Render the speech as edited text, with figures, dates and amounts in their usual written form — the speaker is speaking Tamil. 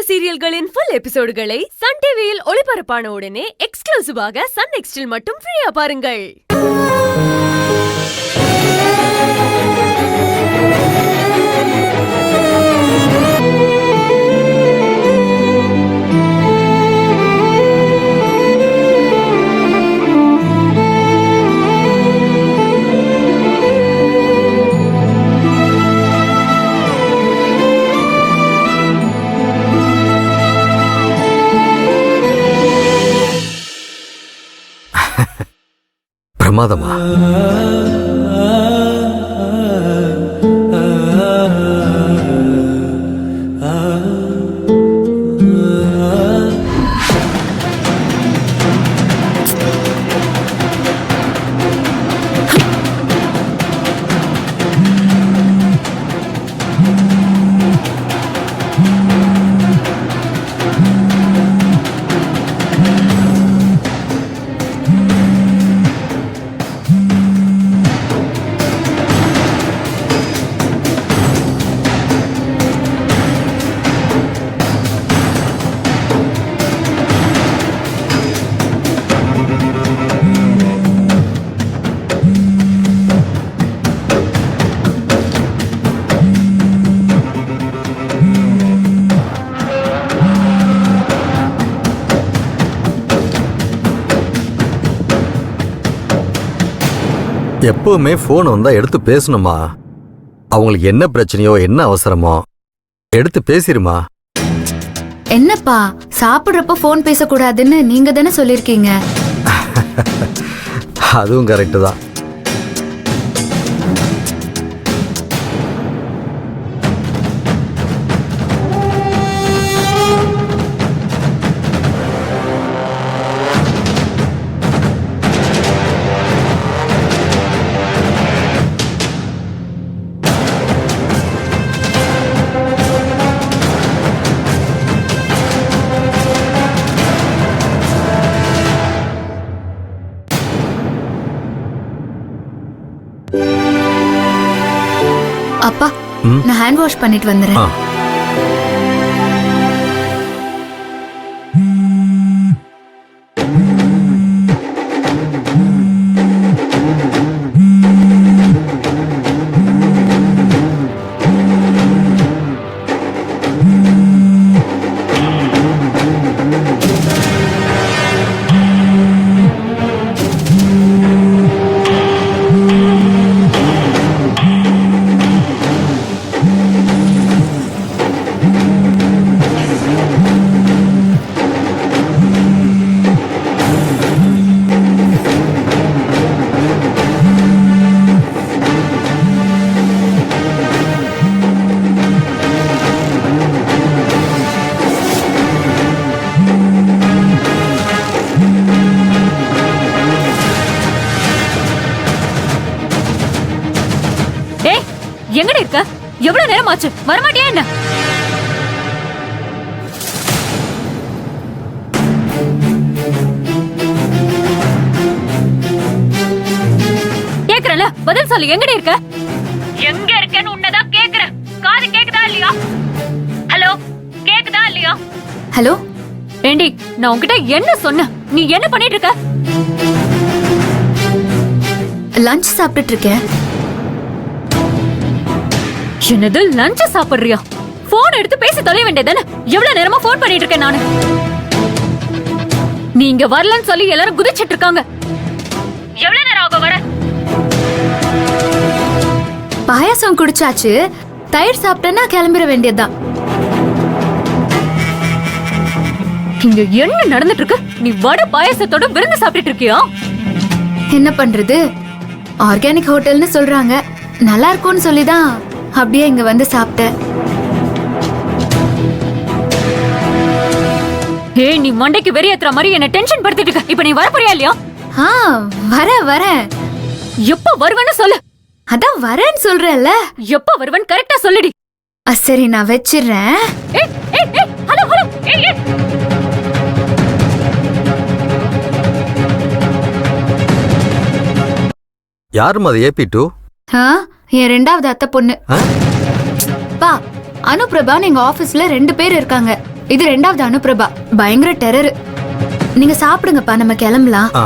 சீரியல்களின் ஃபுல் எபிசோடுகளை சன் டிவியில் ஒளிபரப்பான உடனே எக்ஸ்க்ளூசிவாக சன் நெக்ஸ்டில் மட்டும் ஃப்ரீயா பாருங்கள். பிரமாதமா? எப்பவுமே போன் வந்தா எடுத்து பேசணுமா? அவங்களுக்கு என்ன பிரச்சனையோ என்ன அவசரமோ எடுத்து பேசிருமா. என்னப்பா சாப்பிடுறப்ப போன் பேசக்கூடாதுன்னு நீங்க தானே சொல்லிருக்கீங்க. அதுவும் கரெக்ட் தான். அப்பா நான் ஹேண்ட் வாஷ் பண்ணிட்டு வந்துறேன். எங்கடி இருக்க? எவ்வளவு நேரம் ஆச்சு? வரமாட்டியா என்ன? கேக்குறல பதில் சொல்லு. எங்கடி இருக்க? எங்க இருக்கேன்னு உன்னதான் கேக்குறேன். காது கேக்குதா இல்லையா? ஹலோ கேக்குதா இல்லையா? ஹலோ ஏண்டி நான் உன்கிட்ட என்ன சொன்னேன்? நீ என்ன பண்ணிட்டு இருக்க? லஞ்ச் சாப்பிட்டுட்டு இருக்கேன். என்னது லஞ்ச் சாப்பிடுறியா? போன் எடுத்து பேசி தொலைய வேண்டியதானே? எவ்வளவு நேரமா போன் பண்ணிட்டு இருக்கேன் நானு. நீங்க வரலன்னு சொல்லி எல்லாரும் குதிச்சிட்டு இருக்காங்க. எவ்வளவு நேரம் ஆகும் வர? பாயாசம் குடிச்சாச்சு, தயிர் சாப்பிட்டேன்னா கிளம்பிட வேண்டியதுதான். இங்க என்ன நடந்துட்டு இருக்கு? நீ வட பாயாசத்தோட விருந்து சாப்பிட்டு இருக்கியா? என்ன பண்றது, ஆர்கானிக் ஹோட்டல்னு சொல்றாங்க, நல்லா இருக்கும்னு சொல்லிதான் அப்படியே இங்க வந்து சாப்பிட்டேன். ஏய் நீ மண்டைக்கு வெறி ஏத்துற மாதிரி என்ன டென்ஷன் படுத்திட்டு இருக்க. இப்ப நீ வர போறியா இல்லையா? வரேன். எப்ப வருவேன்னு சொல்லு. அதான் வரேன்னு சொல்றேன்ல. எப்ப வருவேன்னு கரெக்டா சொல்லுடி. சரி நான் வச்சிடுறேன். ஹலோ ஏய் யாருமா அது? AP2 என் ரெண்டாவது அத்தை பொண்ணு. பா, அனுபிரபான்னு எங்க ஆபீஸ்ல 2 பேர் இருக்காங்க. இது 2வது அனுப்பிரபா. பயங்கர டெரர். நீங்க சாப்பிடுங்கப்பா, நம்ம கிளம்பலாம். ஆ